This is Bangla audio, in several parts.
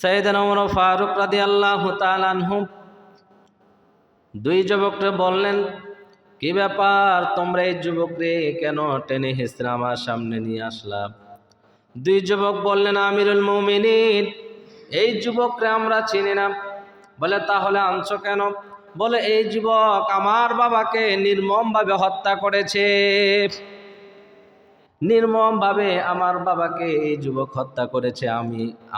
সাইয়েদনা ওমর ফারুক রাদিয়াল্লাহু তাআলা আনহু দুই যুবককে বললেন, কি ব্যাপার, তোমরা এই যুবকরে কেন টেনে হিঁচড়ে আমার সামনে নিয়ে আসলা? দুই যুবক বললেন, আমিরুল মুমিনিন, এই যুবকরে আমরা চিনি না। বলে, তাহলে আনছো কেন? বলে, এই যুবক আমার বাবাকে নির্মমভাবে হত্যা করেছে। নির্মমভাবে আমার বাবাকে এই যুবক হত্যা করেছে।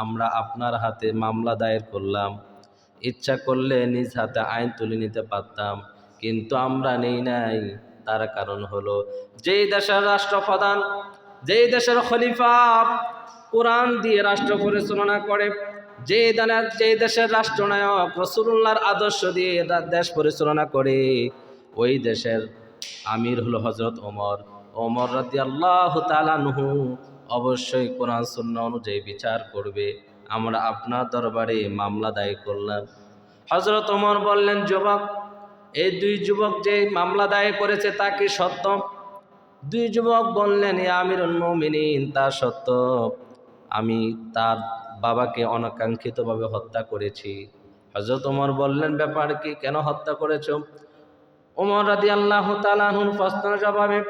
আমরা আপনার হাতে মামলা দায়ের করলাম। ইচ্ছা করলে নিজ হাতে আইন তুলে নিতে পারতাম, কিন্তু আমরা নেই নাই। তার কারণ হলো, যেই দেশের রাষ্ট্রপ্রধান, যেই দেশের খলিফা কোরআন দিয়ে রাষ্ট্র পরিচালনা করে, যেই দেশের রাষ্ট্রনায়ক রাসূলুল্লাহর আদর্শ দিয়ে দেশ পরিচালনা করে, ওই দেশের আমির হলো হযরত ওমর রাদিয়াল্লাহু তাআলা আনহু। অবশ্যই কোরআন সুন্নাহ অনুযায়ী বিচার করবে। আমরা আপনার দরবারে মামলা দায়ের করলাম। হযরত ওমর বললেন, যুবক, এই দুই যুবক যে মামলা দায়ের করেছে তা কি সত্য? দুই যুবক বললেন, ইয়া আমিরুল মুমিনিন, তা সত্য। আমি তার বাবাকে অনাকাঙ্ক্ষিতভাবে হত্যা করেছি। হযরত ওমর বললেন, ব্যাপার কি, কেন হত্যা করেছো? ওমর রাদিয়াল্লাহু তাআলা আনহুর প্রশ্নের জবাবে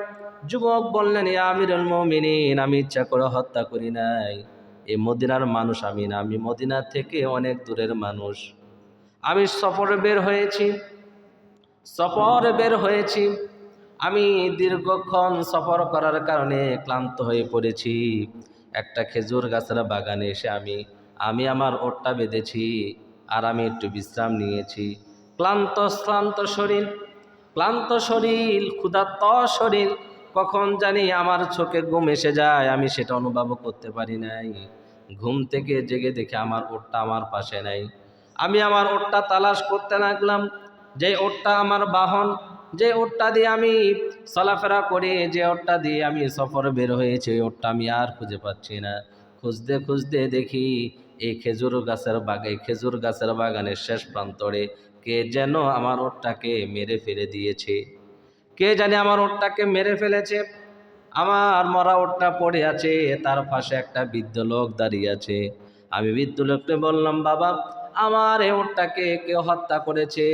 যুবক বললেন, ইয়া আমিরুল মুমিনিন, আমি ইচ্ছা করে হত্যা করি নাই। এই মদিনার মানুষ আমি না, আমি মদিনা থেকে অনেক দূরের মানুষ। আমি সফরে বের হয়েছি। আমি দীর্ঘক্ষণ সফর করার কারণে ক্লান্ত হয়ে পড়েছি। একটা খেজুর গাছের বাগানে এসে আমি আমার ওটটা বেঁধেছি, আর আমি একটু বিশ্রাম নিয়েছি। ক্লান্ত শরীর, ক্ষুধার্ত শরীর, কখন জানি আমার চোখে ঘুম এসে যায়, আমি সেটা অনুভব করতে পারি নাই। ঘুম থেকে জেগে দেখে আমার ওটটা আমার পাশে নাই। আমি আমার ওটটা তালাশ করতে লাগলাম, যে ওটটা আমার বাহন, যে ওটটা দিয়ে আমি চলাফেরা করি, যে ওটটা দিয়ে আমি সফরে বের হয়েছি, ওই ওটটা আমি আর খুঁজে পাচ্ছি না। খুঁজতে খুঁজতে দেখি এই খেজুর গাছের বাগানের শেষ প্রান্তরে কে যেন আমার ওটটাকে মেরে ফেলে দিয়েছে। কে জানে আমার ওটটাকে মেরে ফেলেছে। আমার মরা ওটটা পড়ে আছে, তার পাশে একটা বৃদ্ধ লোক দাঁড়িয়ে আছে। আমি বৃদ্ধ লোককে বললাম, বাবা, আমার এই ওটটাকে কেউ হত্যা করেছে।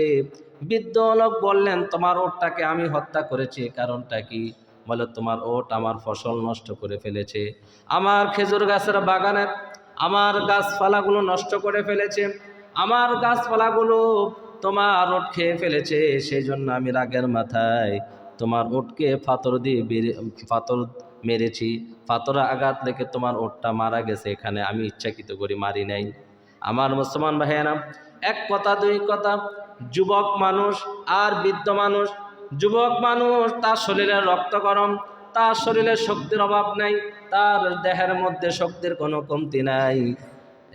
বৃদ্ধ লোক বললেন, তোমার ওটটাকে আমি হত্যা করেছি, কারণটা কি? বলে, তোমার ওট আমার ফসল নষ্ট করে ফেলেছে, আমার খেজুর গাছের বাগানের আমার গাছপালাগুলো নষ্ট করে ফেলেছে, আমার গাছপালাগুলো তোমার ওট খেয়ে ফেলেছে। সেই জন্য আমি রাগের মাথায় তোমার ওটকে পাথর মেরেছি। পাথরে আঘাত লেগে তোমার ওটটা মারা গেছে। এখানে আমি ইচ্ছাকৃত করে মারি নাই। আমার মুসলমান ভাইয়েরা, এক কথা দুই কথা, যুবক মানুষ আর বৃদ্ধ মানুষ। যুবক মানুষ, তার শরীরে রক্ত গরম, তার শরীরে শক্তির অভাব নাই, তার দেহের মধ্যে শক্তির কোনো কমতি নাই।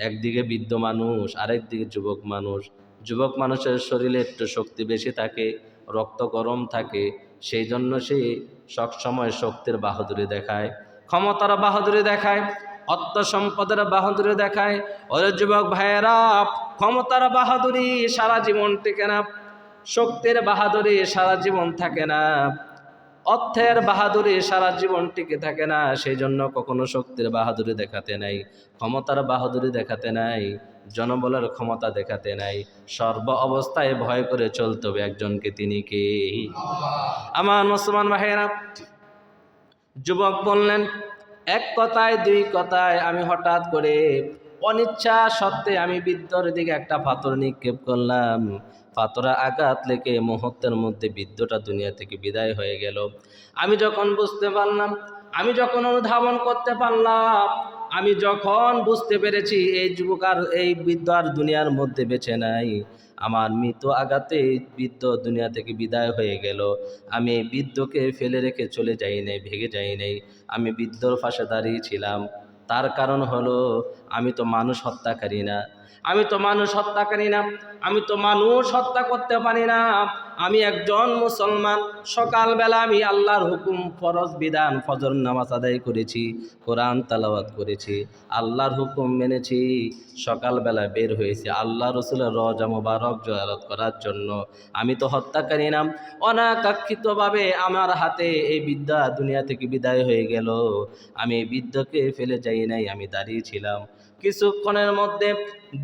একদিকে বৃদ্ধ মানুষ, আরেকদিকে যুবক মানুষ। যুবক মানুষের শরীরে একটু শক্তি বেশি থাকে, রক্ত গরম থাকে, সেই জন্য সে সবসময় শক্তির বাহাদুরি দেখায়, ক্ষমতার বাহাদুরি দেখায়, অর্থ সম্পদের বাহাদুরি দেখায়। ওরে যুবক ভাইয়েরা, ক্ষমতার বাহাদুরি সারা জীবন টিকে না, শক্তির বাহাদুরি সারা জীবন থাকে না, অর্থের বাহাদুরি সারা জীবন টিকে থাকে না। সেই জন্য কখনো শক্তির বাহাদুরি দেখাতে নাই, ক্ষমতার বাহাদুরি দেখাতে নাই, জনবলের ক্ষমতা দেখাতে নাই। সর্ব অবস্থায় ভয় করে চলতে হবে একজনকে, তিনি কে? আমার মুসলমান ভাইয়েরা, যুবক বললেন, এক কথায় দুই কথায় আমি হঠাৎ করে অনিচ্ছা সত্ত্বে আমি বৃদ্ধর দিকে একটা পাথর নিক্ষেপ করলাম। পাথরে আঘাত লেগে মুহূর্তের মধ্যে বৃদ্ধটা দুনিয়া থেকে বিদায় হয়ে গেল। আমি যখন বুঝতে পারলাম, আমি যখন অনুধাবন করতে পারলাম, আমি যখন বুঝতে পেরেছি এই বৃদ্ধ আর দুনিয়ার মধ্যে বেঁচে নাই, আমার মৃত্যু আঘাতে বৃদ্ধ দুনিয়া থেকে বিদায় হয়ে গেল, আমি এই বৃদ্ধকে ফেলে রেখে চলে যাই নাই, ভেগে যাই নাই। আমি বৃদ্ধর পাশে দাঁড়িয়েছিলাম। তার কারণ হলো, আমি তো মানুষ হত্যাকারী না, আমি তো মানুষ হত্যা করতে পারি না। আমি একজন মুসলমান। সকালবেলা আমি আল্লাহর হুকুম, ফরজ বিধান, ফজর নামাজ আদায় করেছি, কোরআন তেলাওয়াত করেছি, আল্লাহর হুকুম মেনেছি। সকালবেলা বের হয়েছি আল্লাহ রসুলের রওজা মুবারক জিয়ারত করার জন্য। আমি তো হত্যাকারী না। অনাকাঙ্ক্ষিতভাবে আমার হাতে এই বিদ্যা দুনিয়া থেকে বিদায় হয়ে গেল। আমি এই বৃদ্ধকে ফেলে যাই নাই, আমি দাঁড়িয়েছিলাম। কিছুক্ষণের মধ্যে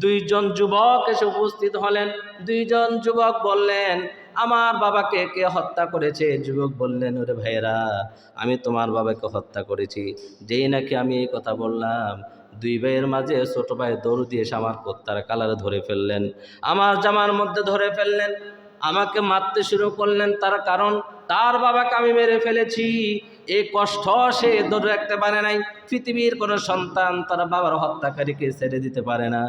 দুইজন যুবক এসে উপস্থিত হলেন। দুইজন যুবক বললেন, আমার বাবাকে কে হত্যা করেছে? যুবক বললেন, ওরে ভাইয়েরা, আমি তোমার বাবাকে হত্যা করেছি। যেই নাকি আমি এই কথা বললাম, দুই ভাইয়ের মাঝে ছোট ভাই দৌড় দিয়ে এসে আমার কুত্তার কালারে ধরে ফেললেন, আমার জামার মধ্যে ধরে ফেললেন, আমাকে মারতে শুরু করলেন। তার কারণ তার বাবাকে আমি মেরে ফেলেছি। এই কষ্ট সে ধরে রাখতে পারে নাই। পৃথিবীর কোনো সন্তান তার বাবার হত্যাকারীকে ছেড়ে দিতে পারে না।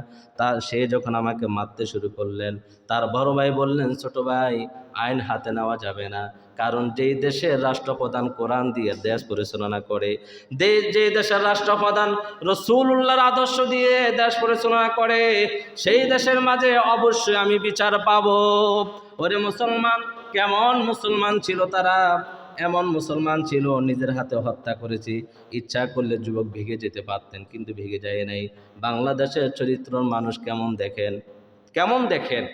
সে যখন আমাকে মারতে শুরু করলেন, তার বড় ভাই বললেন, ছোট ভাই, আইন হাতে নেওয়া যাবে না। কারণ যেই দেশের রাষ্ট্রপ্রধান কোরআন দিয়ে দেশ পরিচালনা করে, যে দেশের রাষ্ট্রপ্রধান রাসূলুল্লাহর আদর্শ দিয়ে দেশ পরিচালনা করে, সেই দেশের মাঝে অবশ্যই আমি বিচার পাবো। ওরে মুসলমান, কেমন মুসলমান ছিল তারা! এমন মুসলমান ছিল, নিজের হাতে হত্যা করেছি। ইচ্ছা করলে যুবক ভেগে যেতে পারতেন, কিন্তু ভেগে যায় নাই। বাংলাদেশের চরিত্র মানুষ কেমন দেখেন, কেমন দেখেন!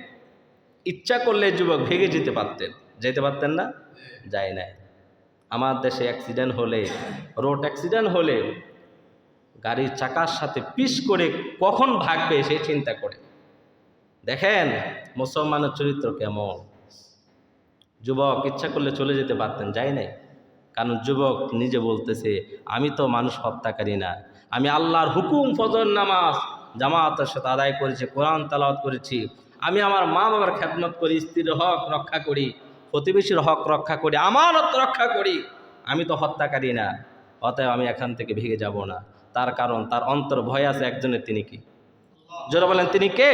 ইচ্ছা করলে যুবক ভেগে যেতে পারতেন, যেতে পারতেন না? যায় নাই। আমার দেশে অ্যাক্সিডেন্ট হলে, রোড অ্যাক্সিডেন্ট হলে গাড়ির চাকার সাথে পিস করে কখন ভাগবে সে চিন্তা করে। দেখেন মুসলমানের চরিত্র কেমন। যুবক ইচ্ছা করলে চলে যেতে পারতেন, যায় নাই। কারণ যুবক নিজে বলতেছে, আমি তো মানুষ হত্যাকারী না, আমি আল্লাহর হুকুম ফজর নামাজ জামাতের সাথে আদায় করেছি, কোরআন তেলাওয়াত করেছি, আমি আমার মা বাবার খেদমত করি, স্ত্রীর হক রক্ষা করি, প্রতিবেশীর হক রক্ষা করি, আমানত রক্ষা করি, আমি তো হত্যাকারী না। অতএব আমি এখান থেকে ভেগে যাব না। তার কারণ তার অন্তর ভয় আছে একজনের, তিনি কি? জোরে বলেন, তিনি কে?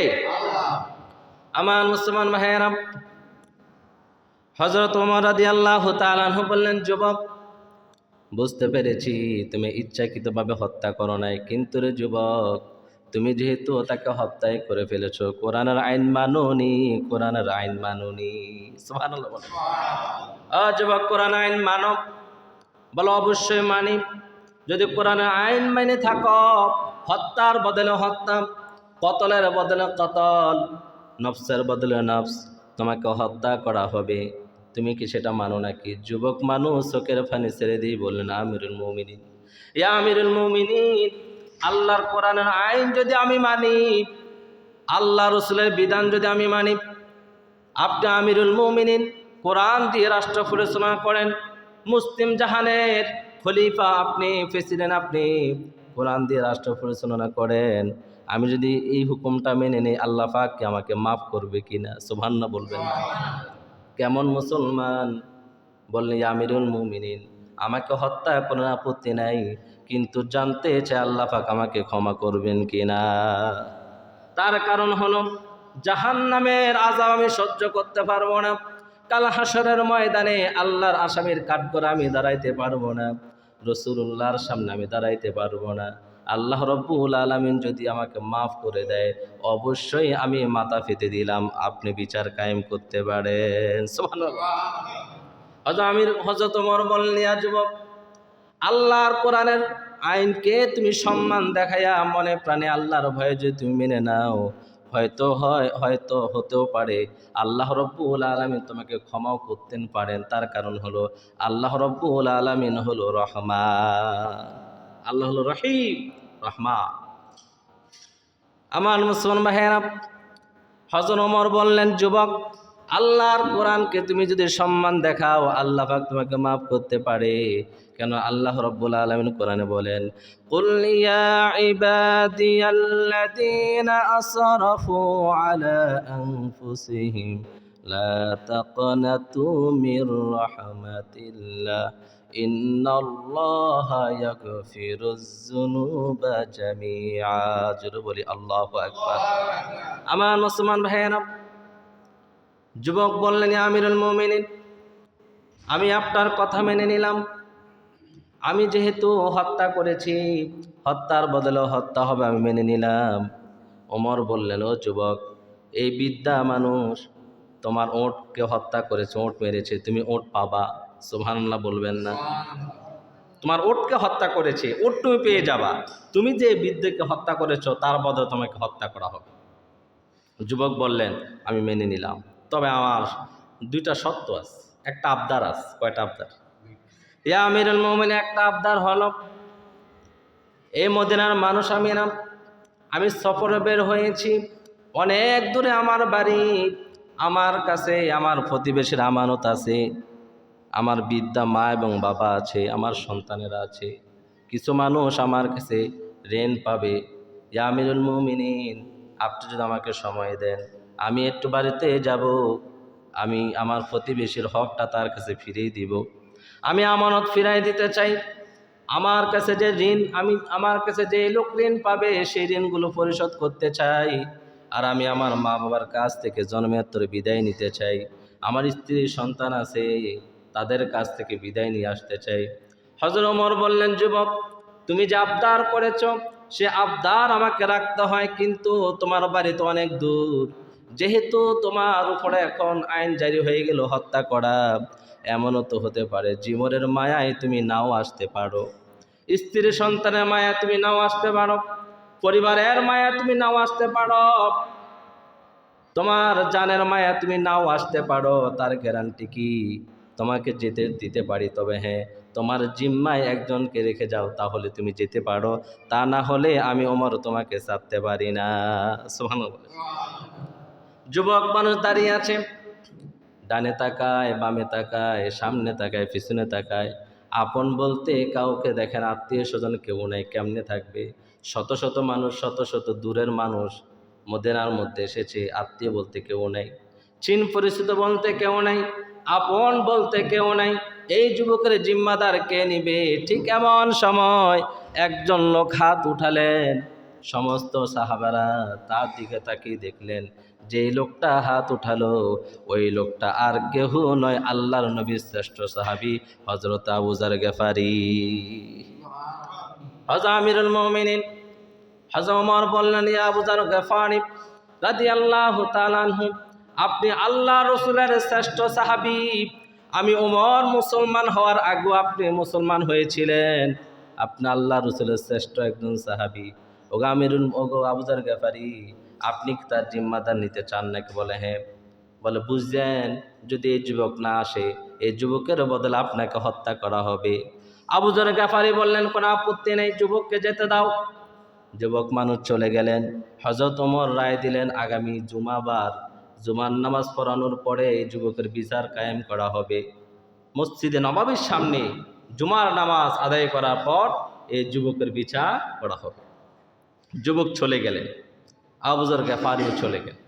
আমার মুসলমান ভাইয়েরা, হযরত ওমর রাদিয়াল্লাহু তাআলা আনহু বললেন, যুবক, বুঝতে পেরেছি তুমি ইচ্ছাকৃতভাবে হত্যা করো নাই, কিন্তু রে যুবক, তুমি যেহেতু তাকে হত্যাই করে ফেলেছো, কোরআনের আইন মানোনি, কোরআনের আইন মানোনি। সুবহানাল্লাহ বলো। যুবক, কোরআন আইন মানো? বলো, অবশ্যই মানি। যদি কোরআনের আইন মেনে থাকো, হত্যার বদলে হত্যা, কতলের বদলে কতল, নফসের বদলে নফস, তোমাকে হত্যা করা হবে, তুমি কি সেটা মানো নাকি? যুবক মানুষ চোখের পানি ছেড়ে দিয়ে বললেন, আমিরুল মুমিনিন, ইয়া আমিরুল মুমিনিন, আল্লাহর কোরআনের আইন যদি আমি মানি, আল্লাহ রসুলের বিধান যদি আমি মানি, আপনি আমিরুল মুমিনিন, কোরআন দিয়ে রাষ্ট্র পরিচালনা করেন, মুসলিম জাহানের খলিফা আপনি, প্রেসিডেন্ট আপনি, কোরআন দিয়ে রাষ্ট্র পরিচালনা করেন, আমি যদি এই হুকুমটা মেনে নেই, আল্লাহ পাক কি আমাকে মাফ করবে কিনা? সুবহানাল্লাহ বলবেন না? কেমন মুসলমান! বললেন, আমিরুল মুমিনিন, আমাকে হত্যা করার আপত্তি নাই, কিন্তু জানতে চাই আল্লাহ পাক আমাকে ক্ষমা করবেন কিনা। তার কারণ হলো, জাহান্নামের আযাব আমি সহ্য করতে পারবো না। কাল হাসরের ময়দানে আল্লাহর আসামির কাঠগড়ায় আমি দাঁড়াইতে পারবো না, রাসূলুল্লাহর সামনে আমি দাঁড়াইতে পারবো না। আল্লাহ রাব্বুল আলামিন যদি আমাকে মাফ করে দেয়, অবশ্যই আমি মাথা পেতে দিলাম, আপনি বিচার কায়েম করতে পারেন। সুবহানাল্লাহ। হযরত ওমর বললেন, ইয়া যুবক, আল্লাহর কোরআনের আইনকে তুমি সম্মান দেখাইয়া মনে প্রাণে আল্লাহর ভয়ে যদি তুমি মেনে নাও, হয়তো হতেও পারে আল্লাহ রাব্বুল আলামিন তোমাকে ক্ষমাও করতেন পারেন। তার কারণ হলো, আল্লাহ রাব্বুল আলামিন হলো রহমান, আল্লাহ হলো রহিম, রহমান। আমার মুসলমান ভাইয়েরা, হযরত ওমর বললেন, যুবক, আল্লাহর কোরআনকে তুমি যদি সম্মান দেখাও, আল্লাহ পাক তোমাকে মাফ করতে পারে। কেন? আল্লাহ রাব্বুল আলামিন কোরআনে বলেন, কুল ইয়া ইবাদিয়াল্লাযীনা আসরাফু আলা আনফুসিহিম লা তাকনাতু মির রাহমাতিল্লাহ ইন্নাল্লাহা ইয়াগফিরুয যুনুবা জামিআ। জোরে বলি আল্লাহু আকবার। আমার মুসলমান ভাইয়েরা, যুবক বললেন, আমিরুল মুমিনিন, আমি আপনার কথা মেনে নিলাম, আমি যেহেতু হত্যা করেছি, হত্যার বদলে হত্যা হবে, আমি মেনে নিলাম। ওমর বললেন, ও যুবক, এই বিদ্যা মানুষ তোমার ওঁটকে হত্যা করেছে, ওঁট মেরেছে, তুমি ওঁট পাবা। সুবহানাল্লাহ বলবেন না? তোমার ওঁটকে হত্যা করেছে, ওঁট তুমি পেয়ে যাবা, তুমি যে বৃদ্ধকে হত্যা করেছো তার বদলে তোমাকে হত্যা করা হবে। যুবক বললেন, আমি মেনে নিলাম, তবে আমার দুইটা শর্ত আছে, একটা আবদার আছে। কয়টা আবদার? ইয়া আমিরুল মুমিনিন, একটা আবদার হলো, এই মদিনার মানুষ আমি না, আমি সফরে বের হয়েছি, অনেক দূরে আমার বাড়ি, আমার কাছে আমার প্রতিবেশীর আমানত আছে, আমার বৃদ্ধা মা এবং বাবা আছে, আমার সন্তানেরা আছে। কিছু মানুষ আমার কাছে ঋণ পাবে। ইয়া আমিরুল মুমিনিন, আপনি যদি আমাকে সময় দেন, আমি একটু বাড়িতে যাব, আমি আমার প্রতিবেশীর হকটা তার কাছে ফিরিয়ে দিব। আমি আমানত ফিরাই দিতে চাই। আমার কাছে যে ঋণ, আমার কাছে যে লোক ঋণ পাবে সেই ঋণগুলো পরিশোধ করতে চাই। আর আমি আমার মা বাবার কাছ থেকে জন্মেত্তর বিদায় নিতে চাই। আমার স্ত্রী সন্তান আছে, তাদের কাছ থেকে বিদায় নিয়ে আসতে চাই। হযরত ওমর বললেন, যুবক, তুমি যে আবদার করেছ সে আবদার আমাকে রাখতে হয়, কিন্তু তোমার বাড়ি তো অনেক দূর। যেহেতু তোমার উপরে এখন আইন জারি হয়ে গেল হত্যা করা, এমনও তো হতে পারে জীবনের মায়ায় তুমি নাও আসতে পারো, স্ত্রী সন্তানের মায়া তুমি নাও আসতে পারো, পরিবারের মায়া তুমি নাও আসতে পারো, তোমার জানের মায়া তুমি নাও আসতে পারো। তার গ্যারান্টি কি? তোমাকে যেতে দিতে পারি, তবে হ্যাঁ, তোমার জিম্মায় একজনকে রেখে যাও, তাহলে তুমি যেতে পারো। তা না হলে আমি ওমর তোমাকে ছাড়তে পারি না। সুবহানাল্লাহ। যুবক মানুষ দাঁড়িয়ে আছে, ডানে তাকায়, বামে তাকায়, সামনে তাকায়, পিছনে তাকায়। আপন বলতে কাউকে দেখেন, আত্মীয় স্বজন কেউ নাই, কেমনে থাকবে? শত শত মানুষ, শত শত দূরের মানুষ মদিনার মধ্যে এসেছে, আত্মীয় বলতে কেউ নাই, চীন পরিচিত বলতে কেউ নাই, আপন বলতে কেউ নাই। এই যুবকের জিম্মাদার কে নিবে? ঠিক এমন সময় একজন লোক হাত উঠালেন। সমস্ত সাহাবারা তার দিকে তাকিয়ে দেখলেন, যে লোকটা হাত উঠালো ওই লোকটা আর কেহ নয়, আল্লাহর নবীর শ্রেষ্ঠ সাহাবী হযরত আবু যর গিফারী। হযরত আমিরুল মুমিনিন হযরত ওমর বললেন, ইয়া আবু যর গিফারী রাদিয়াল্লাহু তাআলা আনহু, আপনি আল্লাহ রাসূলের শ্রেষ্ঠ সাহাবী। আমি ওমর মুসলমান হওয়ার আগে আপনি মুসলমান হয়েছিলেন, আপনি আল্লাহ রাসূলের শ্রেষ্ঠ একজন সাহাবী। ওগো আমিরুল, ওগো আবু যর গিফারী, আপনি কি তার জিম্মাদার নিতে চান নাকি? বলে হ্যাঁ। বলে, বুঝলেন, যদি এই যুবক না আসে, এই যুবকের বদলে আপনাকে হত্যা করা হবে। আবু যর গিফারী বললেন, কোনো আপত্তি নেই, যুবককে যেতে দাও। যুবক মানুষ চলে গেলেন। হযরত ওমর রায় দিলেন, আগামী জুমাবার জুমার নামাজ পড়ানোর পরে এই যুবকের বিচার কায়েম করা হবে। মসজিদে নববীর সামনে জুমার নামাজ আদায় করার পর এই যুবকের বিচার করা হবে। যুবক চলে গেলেন, আবু যর গিফারীও চলে গেলেন।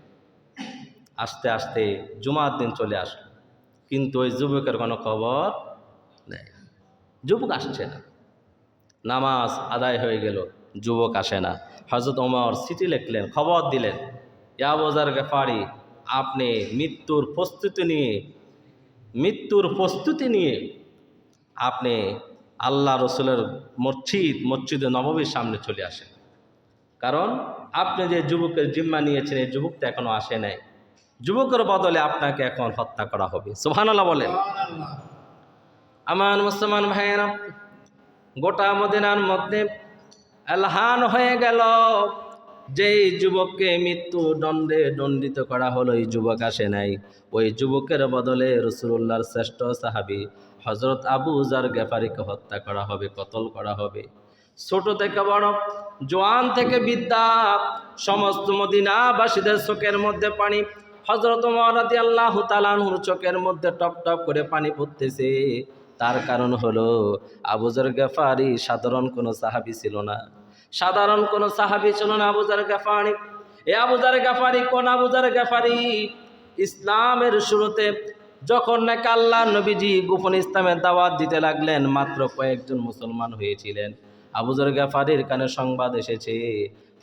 আস্তে আস্তে জুমার দিন চলে আসলো, কিন্তু ওই যুবকের কোনো খবর নেই। যুবক আসছে না, নামাজ আদায় হয়ে গেল, যুবক আসে না। হযরত ওমর চিঠি লিখলেন, খবর দিলেন, ইয়া আবু যর গিফারী, আপনি মৃত্যুর প্রস্তুতি নিয়ে আপনি আল্লাহ রসুলের মসজিদে নববীর সামনে চলে আসেন। কারণ আপনি যে যুবকের জিম্মা নিয়েছেন, এই যুবক তো এখনো আসে নাই, যুবকের বদলে আপনাকে এখন হত্যা করা হবে। সুবহানাল্লাহ বলেন। আমার মুসলমান ভাইয়েরা, গোটা মদিনার মধ্যে এলাহান হয়ে গেল, যেই যুবককে মৃত্যু দণ্ডে দণ্ডিত করা হলো, এই যুবক আসে নাই। ওই যুবকের বদলে রাসূলুল্লাহর শ্রেষ্ঠ সাহাবী হযরত আবু যর গিফারীকে হত্যা করা হবে, কতল করা হবে। ছোট থেকে বড়, জওয়ান থেকে বৃদ্ধা, সমস্ত মদিনাবাসীদের চোখের মধ্যে পানি। হযরত ওমর রাদিয়াল্লাহু তাআলা আনহুর চোখের মধ্যে টপ টপ করে পানি পড়তেছে। তার কারণ হলো, আবু যর গিফারী সাধারণ কোনো সাহাবী ছিল না, সাধারণ কোনো সাহাবী ছিল না আবু যর গিফারী। এ আবু যর গিফারী কোন আবু যর গিফারী? ইসলামের শুরুতে যখন নাকি আল্লাহ নবীজি গোপন ইসলামের দাওয়াত দিতে লাগলেন, মাত্র কয়েকজন মুসলমান হয়েছিলেন। আবু যর গিফারীর কানে সংবাদ এসেছে,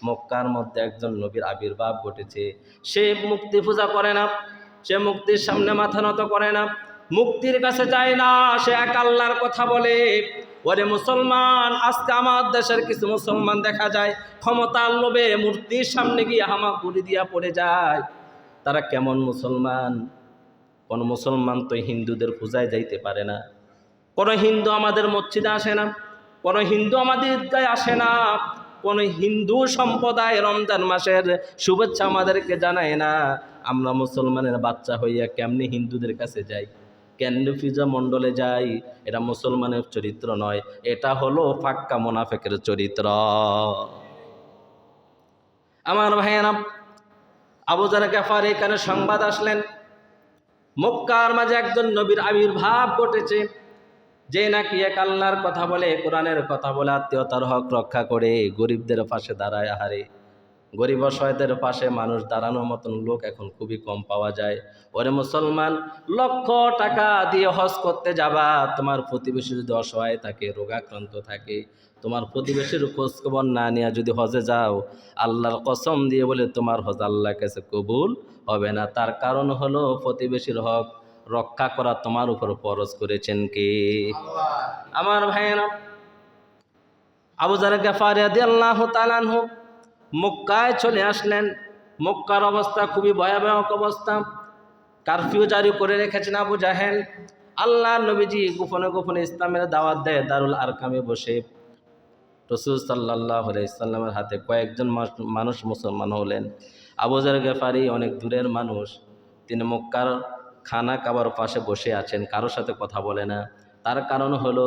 মক্কার মধ্যে একজন নবীর আবির্ভাব ঘটেছে। সে মুক্তি পূজা করে না, সে মুক্তির সামনে মাথা নত করে না, মুক্তির কাছে যায় না, সে এক আল্লাহর কথা বলে। ওরে মুসলমান, আজকে আমার দেশের কিছু মুসলমান দেখা যায় ক্ষমতার লোভে মূর্তির সামনে গিয়ে হামাগুড়ি দিয়া পড়ে যায়। তারা কেমন মুসলমান? কোন মুসলমান তো হিন্দুদের পূজায় যাইতে পারে না, কোন হিন্দু আমাদের মসজিদে আসে না, কোন হিন্দু আমাদের ঈদগাহে আসে না, কোন হিন্দু সম্প্রদায় রমজান মাসের শুভেচ্ছা আমাদেরকে জানায় না। আমরা মুসলমানের বাচ্চা হইয়া কেমনি হিন্দুদের কাছে যাই, কেন পূজা মণ্ডলে যাই? এটা মুসলমানের চরিত্র নয়, এটা হলো ফাক্কা মুনাফিকের চরিত্র। আমার ভাইয়েরা, আবু যার গাফারি এখানে সংবাদ আসলেন মক্কার মাঝে একজন নবীর আবির্ভাব ঘটেছে, যে নাকি এক আল্লাহর কথা বলে, কোরআনের কথা বলে, আত্মীয়তার হক রক্ষা করে, গরিবদের পাশে দাঁড়ায়। আহারে, গরিব অসহায়দের পাশে মানুষ দাঁড়ানোর মতন লোক এখন খুবই কম পাওয়া যায়। ওরে মুসলমান, লক্ষ টাকা দিয়ে হজ করতে যাবা, তোমার প্রতিবেশী যদি অসহায় থাকে, রোগাক্রান্ত থাকে, তোমার প্রতিবেশীর খোঁজখবর না নিয়ে যদি হজে যাও, আল্লাহর কসম দিয়ে বলে তোমার হজ আল্লাহর কাছে কবুল হবে না। তার কারণ হলো প্রতিবেশীর হক রক্ষা করা তোমার উপর ফরজ করেছেন কে? আমার ভাইয়েরা, আবু যার গাফারি রাদিয়াল্লাহু তাআলা আনহু মক্কায় চলে আসলেন। মক্কার অবস্থা খুবই ভয়াবহ অবস্থা। কারফিউ জারি করে রেখেছেন আবু জাহেল। আল্লাহ নবীজি গোপনে গোপনে ইসলামের দাওয়াত দেয় দারুল আরকামে বসে। রাসূল সাল্লাল্লাহু আলাইহি সাল্লামের হাতে কয়েকজন মানুষ মুসলমান হলেন। আবু যার গেফারি অনেক দূরের মানুষ, তিনি মক্কার খানা কাবার পাশে বসে আছেন, কারোর সাথে কথা বলে না। তার কারণ হলো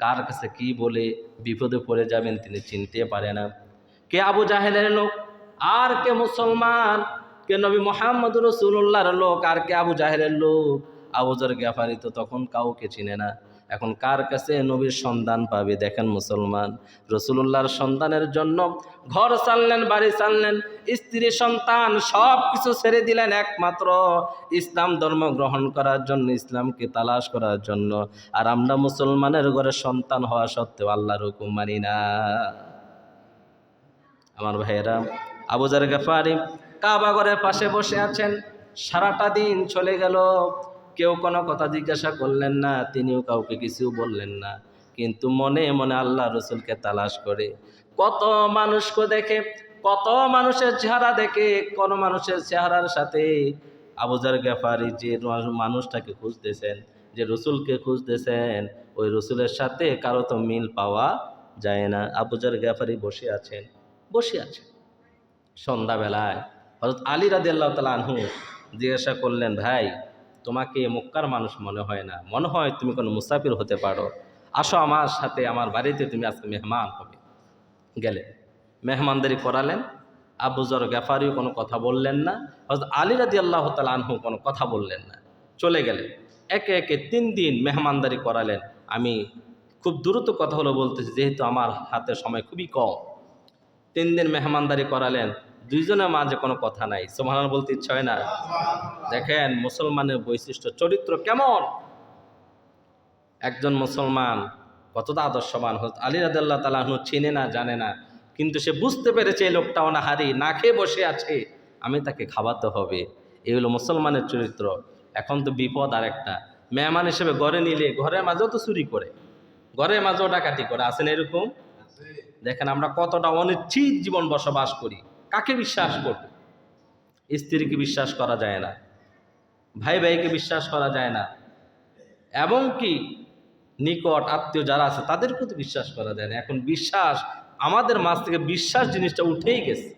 কার কাছে কি বলে বিপদে পড়ে যাবেন তিনি চিনতে পারে না। কে আবু জাহেলের লোক, আর কে মুসলমান, কে নবী মুহাম্মদ রাসূলুল্লাহর লোক, আর কে আবু জাহেলের লোক। আবু যার গেফারি তো তখন কাউকে চিনে না। এখন কার কাছে নবীর সন্ধান পাবে? দেখেন মুসলমান, রাসূলুল্লাহর সন্ধানের জন্য ঘর ছাড়লেন, বাড়ি ছাড়লেন, স্ত্রী সন্তান সব কিছু ছেড়ে দিলেন একমাত্র ইসলাম ধর্ম গ্রহণ করার জন্য, ইসলামকে তালাশ করার জন্য। আর আমরা মুসলমানের ঘরে সন্তান হওয়া সত্ত্বেও আল্লাহর হুকুম মানি না। আমার ভাইয়েরা, আবু যার গেফারি কাবা ঘরের পাশে বসে আছেন। সারাটা দিন চলে গেল, কেউ কোনো কথা জিজ্ঞাসা করলেন না, তিনিও কাউকে কিছু বললেন না, কিন্তু মনে মনে আল্লাহ রসুলকে তালাশ করে। কত মানুষকে দেখে, কত মানুষের চেহারা দেখে, কোন মানুষের চেহারার সাথে আবু যার গেফারি যে মানুষটাকে খুঁজতেছেন, যে রসুলকে খুঁজতেছেন, ওই রসুলের সাথে কারো তো মিল পাওয়া যায় না। আবু যার গেফারি বসে আছেন। সন্ধ্যাবেলায় হযরত আলী রাদিয়াল্লাহু তাআলা আনহু জিজ্ঞাসা করলেন, ভাই, তোমাকে মক্কার মানুষ মনে হয় না, মনে হয় তুমি কোনো মুসাফির হতে পারো, আসো আমার সাথে, আমার বাড়িতে তুমি আজকে মেহমান হবে। গেলে মেহমানদারি করালেন। আবু যর গেফারিও কোনো কথা বললেন না, হযরত আলী রাদিয়াল্লাহু তাআলা আনহু কোনো কথা বললেন না, চলে গেলেন। একে একে 3 দিন মেহমানদারি করালেন। আমি খুব দ্রুত কথা হলো বলতেছি, যেহেতু আমার হাতে সময় খুবই কম। 3 দিন মেহমানদারি করালেন, দুইজনের মাঝে কোনো কথা নাই। সুবহানাল্লাহ বলতে ইচ্ছা হয় না? দেখেন মুসলমানের বৈশিষ্ট্য, চরিত্র কেমন। একজন মুসলমান কতটা আদর্শবান। হযরত আলী রাদিয়াল্লাহু তাআলা আনহু চিনে না, জানে না, কিন্তু সে বুঝতে পেরেছে এই লোকটা অনাহারী, না খেয়ে বসে আছে, আমি তাকে খাওয়াতে হবে। এই হলো মুসলমানের চরিত্র। এখন তো বিপদ আরেকটা, মেহমান হিসেবে ঘরে নিলে ঘরের মাঝেও তো চুরি করে, ঘরের মাঝেও ডাকাতি করে, আছেন এরকম? দেখেন আমরা কতটা অনিশ্চিত জীবন বসবাস করি। কাকে বিশ্বাস করব? স্ত্রীকে বিশ্বাস করা যায় না, ভাই ভাইকে বিশ্বাস করা যায় না, এবং কি নিকট আত্মীয় যারা আছে তাদেরকেও তো বিশ্বাস করা যায় না। এখন বিশ্বাস, আমাদের মাঝ থেকে বিশ্বাস জিনিসটা উঠেই গেছে।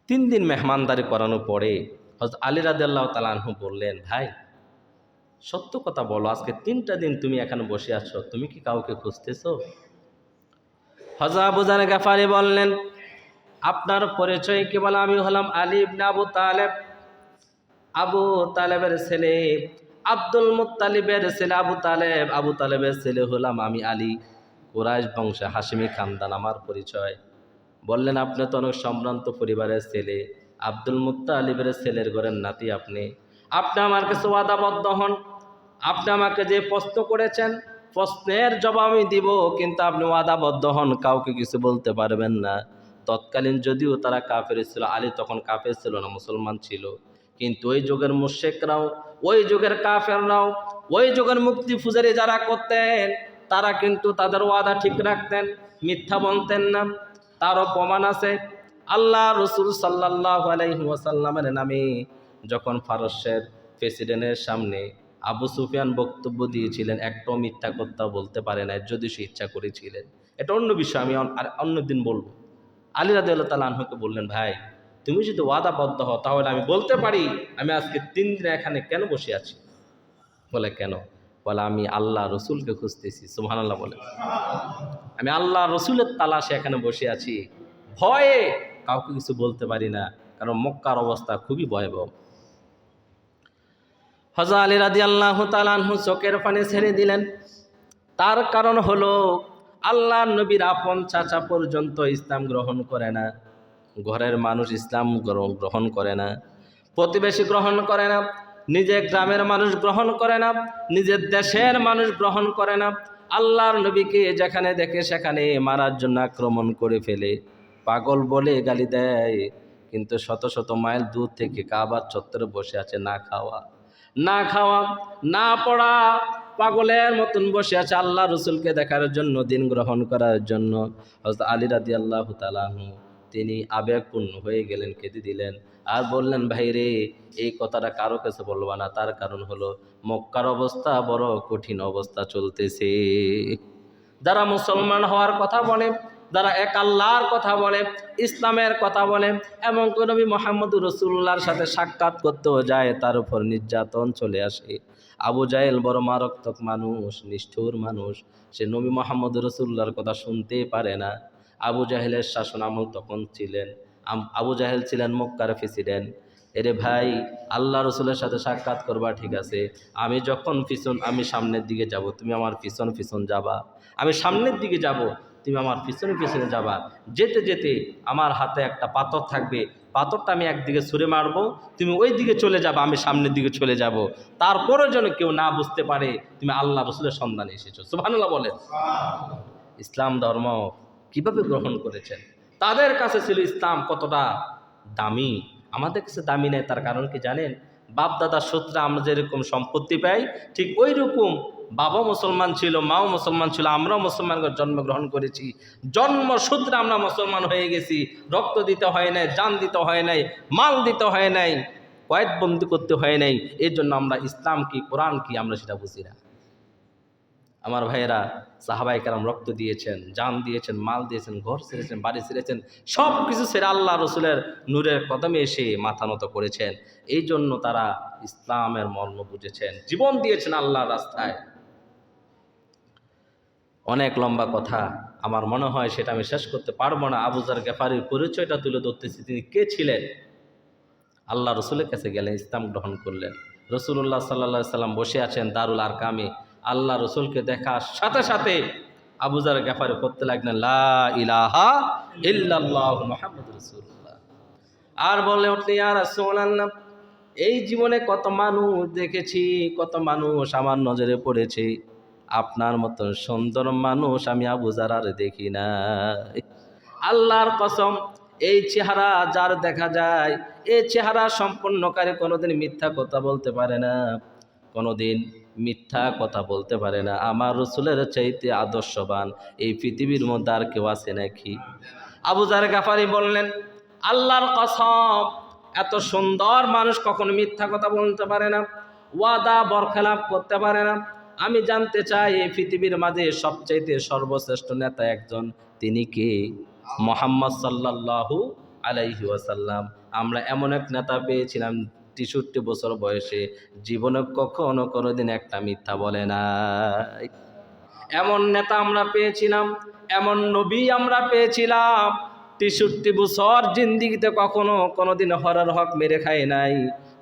3 দিন মেহমানদারি করানোর পরে হযরত আলী রাদিয়াল্লাহু তাআলা আনহু বললেন, ভাই, সত্য কথা বলো, আজকে 3টা দিন তুমি এখানে বসে আছো, তুমি কি কাউকে খুঁজতেছো? হযরত আবু যার গেফারি বললেন, আপনার পরিচয় কি? বলে, আমি হলাম আলী ইবনে আবু তালেব, আবু তালেবের ছেলে, আব্দুল মুত্তালিবের ছেলে আবু তালেব, আবু তালেবের ছেলে হলাম আমি আলী, কুরাইশ বংশে হাশিমি খানদান আমার পরিচয়। বললেন, আপনি তো অনেক সম্ভ্রান্ত পরিবারের ছেলে, আব্দুল মুত্তালিবের ছেলের ঘরের নাতি আপনি। আপনি আমার কাছে ওয়াদাবদ্ধ হন, আপনি আমাকে যে প্রশ্ন করেছেন প্রশ্নের জবাব আমি দিব, কিন্তু আপনি ওয়াদাবদ্ধ হন, কাউকে কিছু বলতে পারবেন না। তৎকালীন যদিও তারা কাফের ছিল, আলী তখন কাফের ছিল না, মুসলমান ছিল, কিন্তু ওই যুগের মুশরিকরাও, ওই যুগের কাফেররাও, ওই যুগের মুক্তি ফুজারি যারা করতেন, তারা কিন্তু তাদের ওয়াদা ঠিক রাখতেন, মিথ্যা বলতেন না। তারও প্রমাণ আছে। আল্লাহ রসুল সাল্লাল্লাহু আলাইহি ওয়াসাল্লামের নামে যখন ফারস্যের প্রেসিডেন্টের সামনে আবু সুফিয়ান বক্তব্য দিয়েছিলেন, একটাও মিথ্যা কথা বলতে পারে না, যদি সে ইচ্ছা করেছিলেন। এটা অন্য বিষয়, আমি অন্যদিন বলবো। আলী রাদিয়াল্লাহু তাআলা আনহুকে বললেন, ভাই, তুমি যদি ওয়াদাবদ্ধ হও তাহলে আমি বলতে পারি আমি আজকে 3 দিন এখানে কেন বসে আছি। বলে, কেন? বলে, আমি আল্লাহ রসুলকে খুঁজতেছি। সুবহানাল্লাহ বলে, আমি আল্লাহ রসুলের তালাশে এখানে বসে আছি। ভয়ে কাউকে কিছু বলতে পারি না, কারণ মক্কার অবস্থা খুবই ভয়াবহ। হযরত আলী রাদিয়াল্লাহু তাআলা আনহু চোখের পানি ছেড়ে দিলেন। তার কারণ হলো আল্লাহর নবীর আপন চাচা পর্যন্ত ইসলাম গ্রহণ করে না, ঘরের মানুষ ইসলাম গ্রহণ করে না, প্রতিবেশী গ্রহণ করে না, নিজের গ্রামের মানুষ গ্রহণ করে না, নিজের দেশের মানুষ গ্রহণ করে না। আল্লাহর নবীকে যেখানে দেখে সেখানে মারার জন্য আক্রমণ করে ফেলে, পাগল বলে গালি দেয়। কিন্তু শত শত মাইল দূর থেকে কাবার চত্বরে বসে আছে, না খাওয়া না খাওয়া না পড়া, পাগলের মতন বসে আছে আল্লাহ রসুলকে দেখার জন্য, দিন গ্রহণ করার জন্য। হযরত আলী রাদিয়াল্লাহু তাআলা আনহু তিনি আবেগপূর্ণ হয়ে গেলেন, কেঁদে দিলেন আর বললেন, ভাই রে, এই কথাটা কারো কাছে বলবা না। তার কারণ হলো মক্কার অবস্থা বড় কঠিন অবস্থা চলতেছে। যারা মুসলমান হওয়ার কথা বলে, যারা এক আল্লাহর কথা বলে, ইসলামের কথা বলে, এবং নবী মুহাম্মদুর রাসূলুল্লাহর সাথে সাক্ষাৎ করতেও যায়, তার উপর নির্যাতন চলে আসে। আবু জাহেল বড় মারাত্মক মানুষ, নিষ্ঠুর মানুষ, সে নবী মুহাম্মদুর রাসূলুল্লাহর কথা শুনতেই পারে না। আবু জাহেলের শাসন আমল তখন ছিলেন, আবু জাহেল ছিলেন মক্কার প্রেসিডেন্ট। এরে ভাই, আল্লাহ রসুলের সাথে সাক্ষাৎ করবা ঠিক আছে, আমি যখন আমি সামনের দিকে যাব, তুমি আমার পিছন পিছন যাবা, আমি সামনের দিকে যাব, তুমি আমার পিছনে পিছনে যাবা। যেতে যেতে আমার হাতে একটা পাথর থাকবে, পাথরটা আমি একদিকে ছুঁড়ে মারবো, তুমি ওই দিকে চলে যাবা, আমি সামনের দিকে চলে যাব। তারপরে যেন কেউ না বুঝতে পারে তুমি আল্লাহ রসুলের সন্ধানে এসেছো। সুবহানাল্লাহ বলেন। ইসলাম ধর্ম কিভাবে গ্রহণ করেছেন? তাদের কাছে ছিল ইসলাম কতটা দামি, আমাদের কাছে দামি নেই। তার কারণ কি জানেন? বাপ দাদার সূত্রে আমরা যেরকম সম্পত্তি পাই, ঠিক ওই রকম বাবা মুসলমান ছিল, মাও মুসলমান ছিল, আমরাও মুসলমান জন্মগ্রহণ করেছি, জন্মসূত্রে আমরা মুসলমান হয়ে গেছি। রক্ত দিতে হয় নাই, জান দিতে হয় নাই, মাল দিতে হয় নাই, কয়েদ বন্দি করতে হয় নাই। এই জন্য আমরা ইসলাম কি, কোরআন কি, আমরা সেটা বুঝি না। আমার ভাইয়েরা, সাহাবায়ে কেরাম রক্ত দিয়েছেন, জান দিয়েছেন, মাল দিয়েছেন, ঘর ছেড়েছেন, বাড়ি ছেড়েছেন, সব কিছু ছেড়ে আল্লাহ রসুলের নূরের কদমে এসে মাথা নত করেছেন। এই জন্য তারা ইসলামের মর্ম বুঝেছেন, জীবন দিয়েছেন আল্লাহর রাস্তায়। অনেক লম্বা কথা, আমার মনে হয় সেটা আমি শেষ করতে পারবো না। আবু যার গেফারির পরিচয়টা তুলে ধরতেছি, তিনি কে ছিলেন। আল্লাহ রসুলের কাছে গেলেন, ইসলাম গ্রহণ করলেন। রসুল্লাহ সাল্লা সাল্লাম বসে আছেন দারুল আরকামে। আল্লাহ রসুলকে দেখার সাথে সাথে আবু যার গেফারি পড়তে লাগলেন, লা ইলাহা ইল্লাল্লাহ মুহাম্মাদুর রাসূলুল্লাহ। আর বলে উঠলেন, ইয়া রাসূলুল্লাহ, এই জীবনে কত মানুষ দেখেছি, কত মানুষ আমার নজরে পড়েছে, আপনার মতন সুন্দর মানুষ আমি আবু যার আর দেখি না। আল্লাহর কসম, এই চেহারা যার দেখা যায়, এই চেহারা সম্পন্নকারী কোনোদিন মিথ্যা কথা বলতে পারে না, কোনোদিন মিথ্যা কথা বলতে পারে না। আমার রসুলের চাইতে আদর্শবান এই পৃথিবীর মধ্যে আর কেউ আছে নাকি? আবু যার গাফারি বললেন, আল্লাহর কসম, এত সুন্দর মানুষ কখনো মিথ্যা কথা বলতে পারে না, ওয়াদা বরখেলাপ করতে পারে না। আমি জানতে চাই এই পৃথিবীর মাঝে সবচাইতে সর্বশ্রেষ্ঠ নেতা একজন, তিনি কে? মুহাম্মদ সাল্লাল্লাহু আলাইহি ওয়াসাল্লাম। আমরা এমন এক নেতা পেয়েছিলাম ৬৩ বছর বয়সে, জীবনে কখনো কোনোদিন একটা মিথ্যা বলে নাই। এমন নেতা আমরা পেয়েছিলাম, এমন নবী আমরা পেয়েছিলাম, ৬৩ বছর জিন্দিগিতে কখনো কোনোদিন হরার হক মেরে খায় নাই,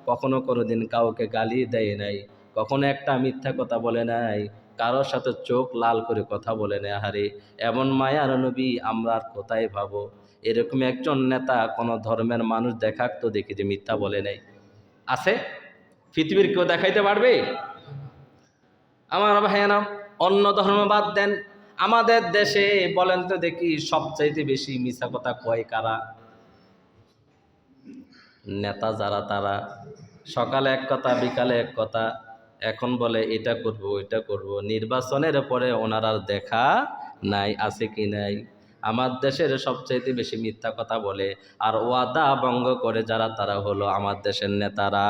কখনো কোনোদিন কাউকে গালি দেয় নাই, কখনো একটা মিথ্যা কথা বলে নাই, কারোর সাথে চোখ লাল করে কথা বলে নাই। আহারে, এমন মায়ার নবী আমরা আর কোথায় পাবো? এরকম একজন নেতা কোনো ধর্মের মানুষ দেখাক তো দেখি যে মিথ্যা বলে নাই। আছে? পৃথিবীর কেউ দেখাইতে পারবে? আমার ভাইয়েরা, অন্য ধর্ম বাদ দেন, আমাদের দেশে বলেন তো দেখি সবচাইতে বেশি মিথ্যা কথা কয় কারা? নেতা যারা, তারা সকালে এক কথা, বিকালে এক কথা, এখন বলে এটা করব, ওইটা করব। নির্বাচনের পরে ওনার আর দেখা নাই, আছে কি নাই? আমার দেশের সবচাইতে বেশি মিথ্যা কথা বলে আর ওয়াদা ভঙ্গ করে যারা, তারা হলো আমার দেশের নেতারা।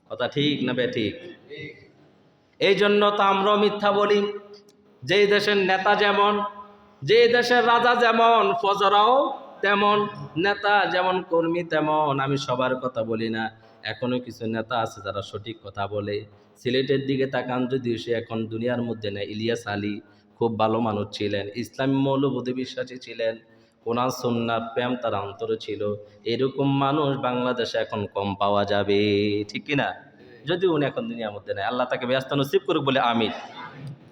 কথা ঠিক না বেঠিক? এই জন্য তো আমরাও মিথ্যা বলি। যেই দেশের নেতা যেমন, যে দেশের রাজা যেমন, ফজরাও তেমন, নেতা যেমন কর্মী তেমন। আমি সবার কথা বলি না, এখনো কিছু নেতা আছে যারা সঠিক কথা বলে। সিলেটের দিকে তাকান যদি, সে এখন দুনিয়ার মধ্যে নেই, ইলিয়াস আলী খুব ভালো মানুষ ছিলেন, ইসলামী মৌলবাদী বিশ্বাসী ছিলেন, কোরআন সুন্নাহর প্রেম তার অন্তরে ছিল। এরকম মানুষ বাংলাদেশে এখন কম পাওয়া যাবে, ঠিক কিনা? যদি উনি এখন দুনিয়ার মধ্যে নেয়, আল্লাহ তাকে ব্যস্ত নসিব করুক বলে আমিন।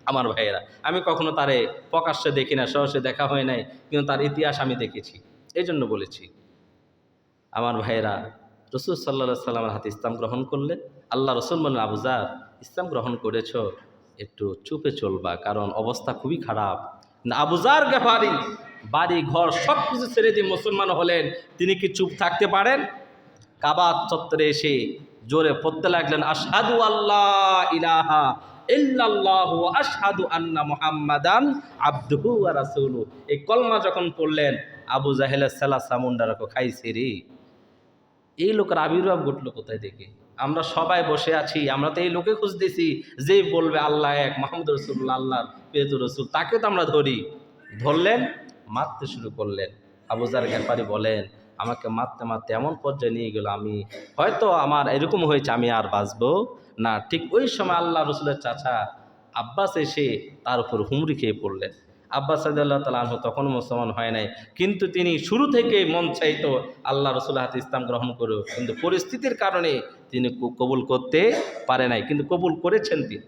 আমার ভাইয়েরা, আমি কখনো তারে প্রকাশ্যে দেখি না, সরাসরি দেখা হয় নাই, কিন্তু তার ইতিহাস আমি দেখেছি, এই জন্য বলেছি। আমার ভাইয়েরা, রসুল সাল্লাল্লাহু আলাইহি সাল্লামের হাতে ইসলাম গ্রহণ করলে আল্লাহ রসুল বললেন, আবু যার, ইসলাম গ্রহণ করেছ, একটু চুপে চলবা, কারণ অবস্থা খুবই খারাপ। আবু যার গেফারি বাড়ি ঘর সব কিছু ছেড়ে দিয়ে মুসলমান হলেন, তিনি কি চুপ থাকতে পারেন? কাবা চত্বরে এসে জোরে পড়তে লাগলেন, আশহাদু আল্লাহ ইলাহা ইল্লাল্লাহু ওয়া আশহাদু আন্না মুহাম্মাদান আবদুহু ওয়া রাসূলুহু। এই কলমা যখন পড়লেন, আবু জাহেলের সেলা সামুন্ডারাকে খাইছে রে। এই লোকের আবির্ভাব ঘটলো কোথায় থেকে? আমরা সবাই বসে আছি, আমরা তো এই লোকে খুঁজতেছি যে বলবে আল্লাহ এক, মোহাম্মদ রসুল্লাহ আল্লাহর প্রিয় রসুল, তাকে তো আমরা ধরি। ধরলেন, মারতে শুরু করলেন। আবু যার গেফারি বলেন, আমাকে মারতে মারতে এমন পর্যায়ে নিয়ে গেল, আমি হয়তো আমার এরকম হয়েছে, আমি আর বাঁচবো না। ঠিক ওই সময় আল্লাহ রসুলের চাচা আব্বাস এসে তার উপর হুমড়ি খেয়ে পড়লেন। আব্বাস রাদিয়াল্লাহু তাআলা আনহু তখনও মুসলমান হয় নাই, কিন্তু তিনি শুরু থেকে মন চাইতো আল্লাহ রসুলের হাতে ইসলাম গ্রহণ করুক, কিন্তু পরিস্থিতির কারণে তিনি কবুল করতে পারে নাই, কিন্তু কবুল করেছেন তিনি।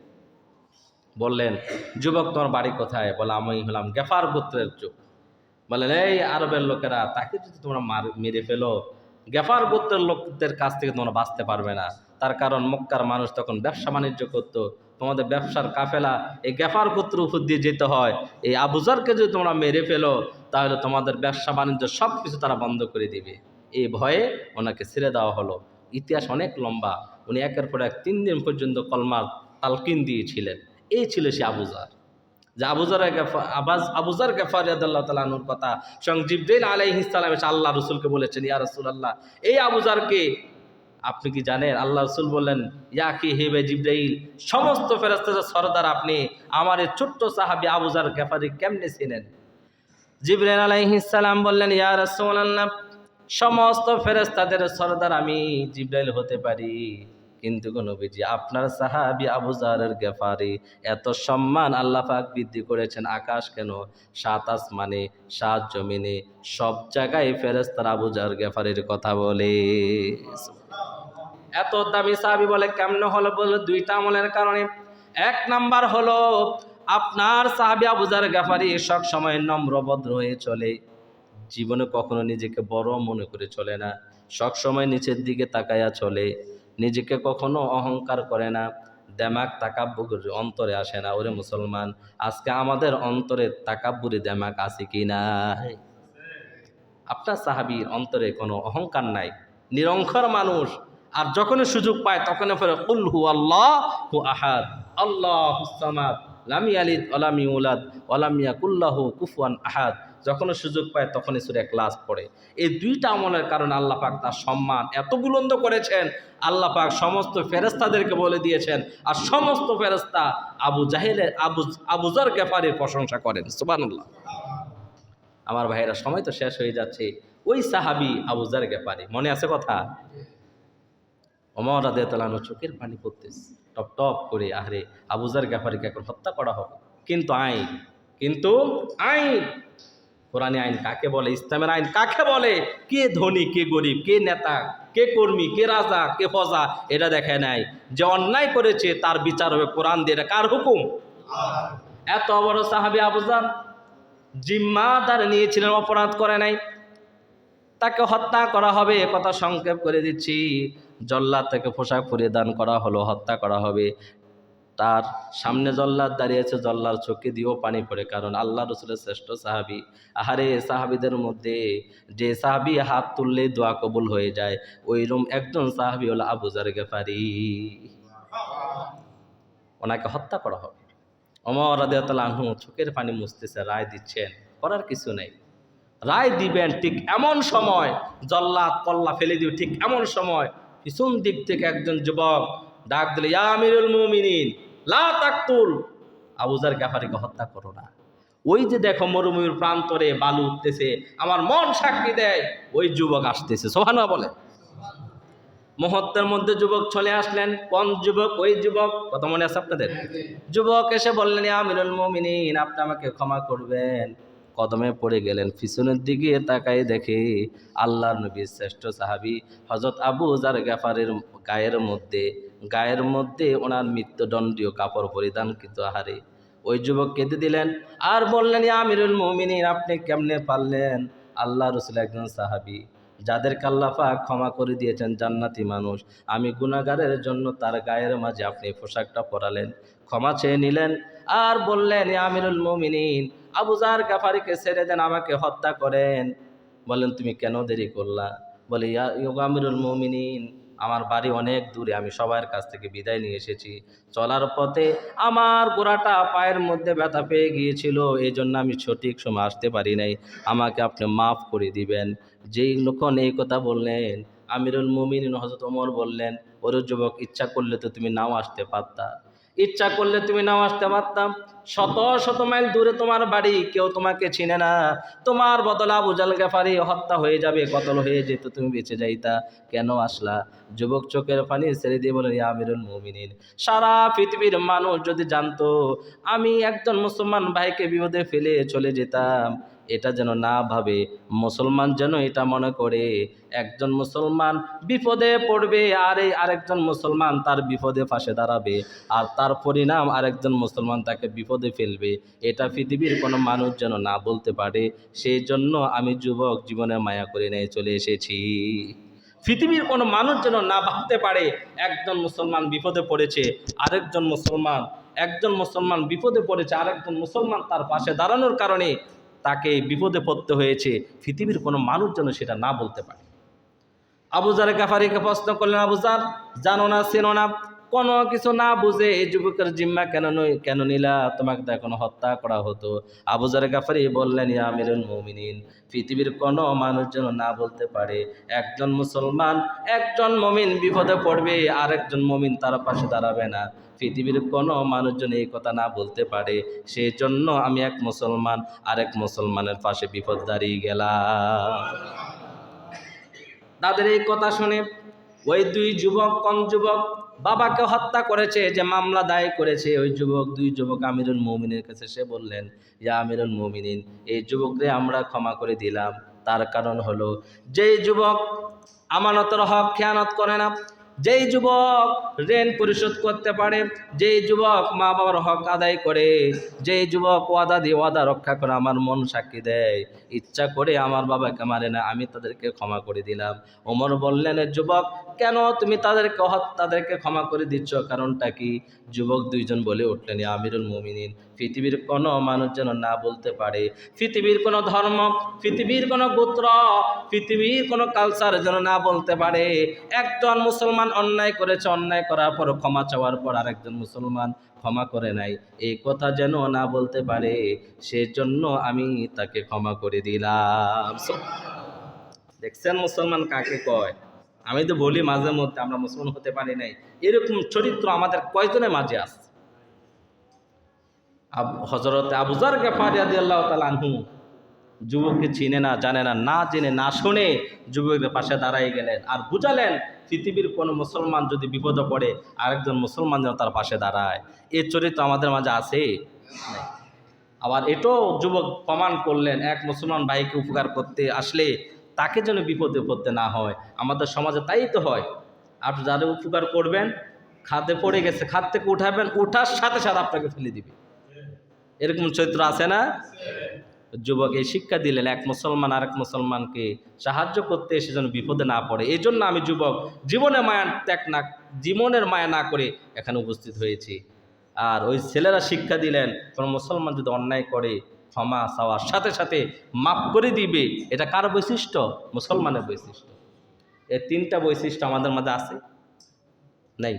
বললেন, যুবক তোমার বাড়ি কোথায়? বলে, আমি হলাম গেফার গোত্রের যুগ। বলেন, এই আরবের লোকেরা, তাকে যদি তোমরা মেরে ফেলো, গেফার গোত্রের লোকদের কাছ থেকে তোমরা বাঁচতে পারবে না। তার কারণ মক্কার মানুষ তখন ব্যবসা বাণিজ্য করত, তোমাদের ব্যবসার কাফেলা এই গেফার গোত্রের উপর দিয়ে যেতে হয়। এই আবু যারকে যদি তোমরা মেরে ফেলো, তাহলে তোমাদের ব্যবসা বাণিজ্য সব কিছু তারা বন্ধ করে দিবে। এই ভয়ে ওনাকে ছেড়ে দেওয়া হলো। ইতিহাস অনেক লম্বা, উনি একের পর এক 3 দিন পর্যন্ত কলমার তালকিন দিয়েছিলেন। এই ছিল সে আবু যার। যে আবু যার গেফারি রাদিয়াল্লাহু তাআলা আনহুর কথা স্বয়ং জিবরাইল আলাইহিস সালাম এসে আল্লাহ রাসূলকে বলেছেন, ইয়া রাসূলুল্লাহ, এই আবু যারকে আপনি কি জানেন? আল্লাহ রাসূল বললেন, ইয়া কি হেবে জিবরাইল, সমস্ত ফেরেশতাদের সরদার আপনি, আমার এই ছোট্ট সাহাবী আবু যার গেফারি কেমনে চিনেন? জিবরাইল আলাইহিস সালাম বললেন, ইয়া রাসূলুল্লাহ, সমস্ত ফেরেশতাদের সরদার আমি জিবরাইল হতে পারি, কিন্তু নবীজি আপনার সাহাবী আবু যারের গেফারি এত সম্মান আল্লাহ পাক বৃদ্ধি করেছেন, আকাশ কেন 7 আসমানে 7 জমিনে সব জায়গায় ফেরেশতারা আবু যার গেফারির কথা বলে। এত দামি সাহাবী বলে কেমনে হলো? বলে 2টা আমলের কারণে। 1 নাম্বার হলো, আপনার সাহাবী আবু যার গেফারি সব সময় নম্র ভদ্র হয়ে চলে, জীবনে কখনো নিজেকে বড় মনে করে চলে না, সব সময় নিচের দিকে তাকায়া চলে, নিজেকে কখনো অহংকার করে না, দেমাক তাকাব্বুর অন্তরে আসে না। ওরে মুসলমান, আজকে আমাদের অন্তরে তাকাব্বুরি দেমাক আছে কি না? আপনার সাহাবীর অন্তরে কোনো অহংকার নাই, নিরঙ্কার মানুষ। আর যখনই সুযোগ পায় তখনই ফেরে কুল হু আল্লাহু আহাদ আল্লাহুস সামাদ লাম ইয়ালিদ ওয়া লাম ইউলাদ ওয়া লাম ইয়াকুল লাহু কুফুয়ান আহাদ। যখনই সুযোগ পায় তখনই সূরা ইখলাস পড়ে। এই 2টা আমলের কারণে আল্লাহ পাক তার সম্মান এত বুলন্দ করেছেন। আল্লাহ পাক সমস্ত ফেরেশতাদেরকে বলে দিয়েছেন, আর সমস্ত ফেরেশতা আবু যার গেফারির প্রশংসা করেন। সুবহানাল্লাহ। আমার ভাইয়েরা, সময় তো শেষ হয়ে যাচ্ছে। ওই সাহাবী আবু যার গেফারি, মনে আছে কথা? ওমর রাদিয়াল্লাহু তাআলা আনহু চোখের পানি পড়তেছে টপ টপ করে, আরে আবু যার গেফারিকে এখন হত্যা করা হবে। কিন্তু আইন, কোরআনী আইন কাকে বলে, ইসলামের আইন কাকে বলে, কে ধনী কে গরিব, কে নেতা কে কর্মী, কে রাজা কে প্রজা, এটা দেখায় নাই। যে অন্যায় করেছে তার বিচার হবে কোরআন দিয়ে। এটা কার হুকুম? এত বড় সাহাবী আবু যার জিম্মাদার নিয়েছিলেন, অপরাধ করে নাই, তাকে হত্যা করা হবে। কথা সংক্ষেপ করে দিচ্ছি, জল্লাদ থেকে পোশাক পরিধান করা হলো, হত্যা করা হবে। তার সামনে জল্লাদ দাঁড়িয়েছে, জল্লার চোখে দিয়েও পানি পড়ে, কারণ আল্লাহ রসুলের শ্রেষ্ঠ সাহাবী। আহারে, সাহাবীদের মধ্যে যে সাহাবী হাত তুললে দোয়া কবুল হয়ে যায়, ওইরকম একজন সাহাবী হলো আবু যার গেফারি। ওনাকে হত্যা করা হবে। ওমর রাদিয়াল্লাহু আনহু চোখের পানি মুছতেছে, রায় দিচ্ছেন, করার কিছু নেই। রায় দিবেন ঠিক এমন সময়, জল্লাদ কল্লা ফেলে দিবে ঠিক এমন সময়, পিছন দিক থেকে একজন যুবক ডাক দিল, ইয়া আমিরুল মুমিনিন লা তাকতুল, আবু যার গেফারিকে হত্যা করো না। ওই যে দেখো মরুভূমির প্রান্তরে বালু উঠতেছে, আমার মন সাক্ষী দেয় ওই যুবক আসতেছে। সুবহানাল্লাহ বলে। মুহূর্তের মধ্যে যুবক চলে আসলেন। কোন যুবক? ওই যুবক, কথা মনে আছে আপনাদের? যুবক এসে বললেন, ইয়া আমিরুল মুমিনিন, আপনি আমাকে ক্ষমা করবেন, কদমে পড়ে গেলেন। পিছনের দিকে তাকাই দেখে আল্লাহর নবীর শ্রেষ্ঠ সাহাবী হযরত আবু যার গাফারের গায়ের মধ্যে ওনার মৃত্যুদণ্ডীয় কাপড় পরিধান কিন্তু আহারে। ওই যুবক কেঁদে দিলেন আর বললেন, ইয়া আমিরুল মুমিনিন, আপনি কেমনে পারলেন? আল্লাহ রাসূল একজন সাহাবী, যাদেরকে আল্লাহ পাক ক্ষমা করে দিয়েছেন, জান্নাতি মানুষ। আমি গুনাহগারের জন্য তার গায়ের মাঝে আপনি পোশাকটা পরালেন, ক্ষমা চেয়ে নিলেন আর বললেন, ইয়া আমিরুল মুমিনিন, আবু যার গাফারিকে ছেড়ে দেন, আমাকে হত্যা করেন। বলেন, তুমি কেন দেরি করলা? বলে, ইয়া আমিরুল মুমিনিন, আমার বাড়ি অনেক দূরে, আমি সবার কাছ থেকে বিদায় নিয়ে এসেছি। চলার পথে আমার গোড়াটা পায়ের মধ্যে ব্যথা পেয়ে গিয়েছিল, এই জন্য আমি সঠিক সময় আসতে পারি নাই, আমাকে আপনি মাফ করে দিবেন। যেই লোকন এই কথা বললেন, আমিরুল মুমিনিন হযরত ওমর বললেন, ওরে যুবক, ইচ্ছা করলে তো তুমি নাও আসতে পারতা, ইচ্ছা করলে তুমি নাও আসতে পারতাম। শত শত মাইল দূরে তোমার বাড়ি, কেউ তোমাকে চিনে না, তোমার বদলে আবু জাল গাফারি হত্যা হয়ে যাবে, কতল হয়ে যেত, তুমি বেঁচে যাইতা, কেন আসলা? যুবক চোখের পানি ছেড়ে দিয়ে বলেন, ইয়া আমিরুল মুমিনিন, সারা পৃথিবীর মানুষ যদি জানতো আমি একজন মুসলমান ভাইকে বিপদে ফেলে চলে যেতাম, এটা যেন না ভাবে, মুসলমান যেন এটা মনে করে একজন মুসলমান বিপদে পড়বে আর এই আরেকজন মুসলমান তার বিপদে পাশে দাঁড়াবে, আর তার পরিণাম আরেকজন মুসলমান তাকে বিপদে ফেলবে, এটা পৃথিবীর কোনো মানুষ যেন না বলতে পারে। সেই জন্য আমি যুবক জীবনে মায়া করে নিয়ে চলে এসেছি। পৃথিবীর কোনো মানুষ যেন না ভাবতে পারে একজন মুসলমান বিপদে পড়েছে, একজন মুসলমান বিপদে পড়েছে, আরেকজন মুসলমান তার পাশে দাঁড়ানোর কারণে তাকে বিপদে পড়তে হয়েছে, পৃথিবীর কোনো মানুষ যেন সেটা না বলতে পারে। আবু যার গাফারিকে প্রশ্ন করলেন, আবু যার, জানো না, চেনো না, কোনো কিছু না বুঝে এই যুবকের জিম্মা কেন নিলা? তোমাকে তো এখন হত্যা করা হতো। আবু যার গাফারি বললেন, ইয়া আমিরুল মুমিনিন, পৃথিবীর কোনো মানুষ যেন না বলতে পারে একজন মুসলমান, একজন মুমিন বিপদে পড়বে, আরেকজন মুমিন তার পাশে দাঁড়াবে না, পৃথিবীর কোনো মানুষজন এই কথা না বলতে পারে। সেই জন্য আমি এক মুসলমান আরেক মুসলমানের পাশে বিপদ দাঁড়িয়ে গেলাম। তাদের এই কথা শুনে ওই কোন যুবক বাবাকে হত্যা করেছে, যে মামলা দায়ের করেছে, ওই দুই যুবক আমিরুল মুমিনের কাছে সে বললেন, ইয়া আমিরুল মুমিনিন, এই যুবকরে আমরা ক্ষমা করে দিলাম। তার কারণ হলো, যেই যুবক আমানতের হক খেয়ানত করে না, যেই যুবক ঋণ পরিশোধ করতে পারে, যেই যুবক মা বাবার হক আদায় করে, যেই যুবক ওয়াদা দিয়ে ওয়াদা রক্ষা করে, আমার মন সাক্ষী দেয়, ইচ্ছা করে আমার বাবাকে মারে না, আমি তাদেরকে ক্ষমা করে দিলাম। ওমর বললেন, যুবক, কেন তুমি তাদেরকে ক্ষমা করে দিচ্ছ, কারণটা কি? যুবক দুইজন বলে উঠলেন, ইয়া আমিরুল মুমিনিন, পৃথিবীর কোনো মানুষ যেন না বলতে পারে, পৃথিবীর কোনো ধর্ম, পৃথিবীর কোনো গোত্র, পৃথিবীর কোনো কালচার যেন না বলতে পারে একজন মুসলমান অন্যায় করেছে, অন্যায় করার পর ক্ষমা চাওয়ার পর আরেকজন মুসলমান ক্ষমা করে নাই, এই কথা যেন না বলতে পারে, সেজন্য আমি তাকে ক্ষমা করে দিলাম। দেখছেন মুসলমান কাকে কয়? আমি তো বলি মাঝে মধ্যে আমরা মুসলমান হতে পারি নাই, এরকম চরিত্র আমাদের কয়জনের মাঝে আছে? হযরত আবু যার গাফারি রাদিয়াল্লাহু তাআলা আনহু যুবককে চিনে না, জানে না, না জেনে না শুনে যুবকের পাশে দাঁড়াই গেলেন আর বুঝালেন, পৃথিবীর কোনো মুসলমান যদি বিপদে পড়ে আরেকজন মুসলমান যেন তার পাশে দাঁড়ায়। এই চরিত্র আমাদের মাঝে আছে? আবার এটাও যুবক প্রমাণ করলেন, এক মুসলমান ভাইকে উপকার করতে আসলে তাকে যেন বিপদে পড়তে না হয়। আমাদের সমাজে তাই তো হয়, আপনি যাদের উপকার করবেন, খাদে পড়ে গেছে, খাদ থেকে উঠাবেন, উঠার সাথে সাথে আপনাকে ফেলে দিবে, এরকম চরিত্র আছে না? যুবক এই শিক্ষা দিলেন, এক মুসলমান আরেক মুসলমানকে সাহায্য করতে এসে যেন বিপদে না পড়ে। এই জন্য আমি যুবক জীবনের মায়া না করে এখানে উপস্থিত হয়েছি। আর ওই ছেলেরা শিক্ষা দিলেন, কোন মুসলমান যদি অন্যায় করে ক্ষমা চাওয়ার সাথে সাথে মাফ করে দিবে। এটা কার বৈশিষ্ট্য? মুসলমানের বৈশিষ্ট্য। এই তিনটা বৈশিষ্ট্য আমাদের মধ্যে আছে? নাই।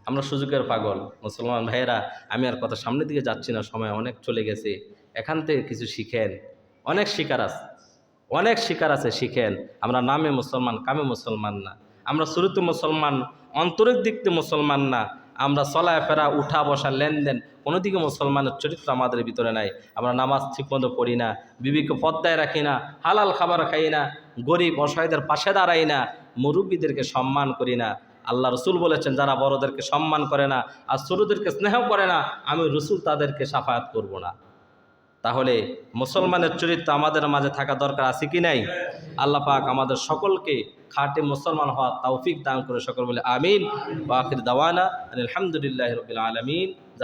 আমরা সুযোগের পাগল মুসলমান ভাইয়েরা। আমি আর কথা সামনের দিকে যাচ্ছি না, সময় অনেক চলে গেছে। এখান থেকে কিছু শিখেন, অনেক শিকার আছে, শিখেন। আমরা নামে মুসলমান, কামে মুসলমান না। আমরা শুরুতে মুসলমান, অন্তরের দিক থেকে মুসলমান না। আমরা চলায় ফেরা, উঠা বসা, লেনদেন কোনো দিকে মুসলমানের চরিত্র আমাদের ভিতরে নাই। আমরা নামাজ ঠিকমতো পড়ি না, বিবিকে পর্দায় রাখি না, হালাল খাবার খাই না, গরিব অসহায়দের পাশে দাঁড়াই না, মুরব্বীদেরকে সম্মান করি না। আল্লাহ রসুল বলেছেন, যারা বড়দেরকে সম্মান করে না আর ছোটদেরকে স্নেহ করে না, আমি রসুল তাদেরকে শাফায়াত করব না। তাহলে মুসলমানের চরিত্র আমাদের মাঝে থাকা দরকার আছে কি নাই? আল্লাহ পাক আমাদের সকলকে খাঁটি মুসলমান হওয়ার তৌফিক দান করে সকল বলে আমিন। ওয়া আখির দাওয়ানা আলহামদুলিল্লাহি রাব্বিল আলামিন।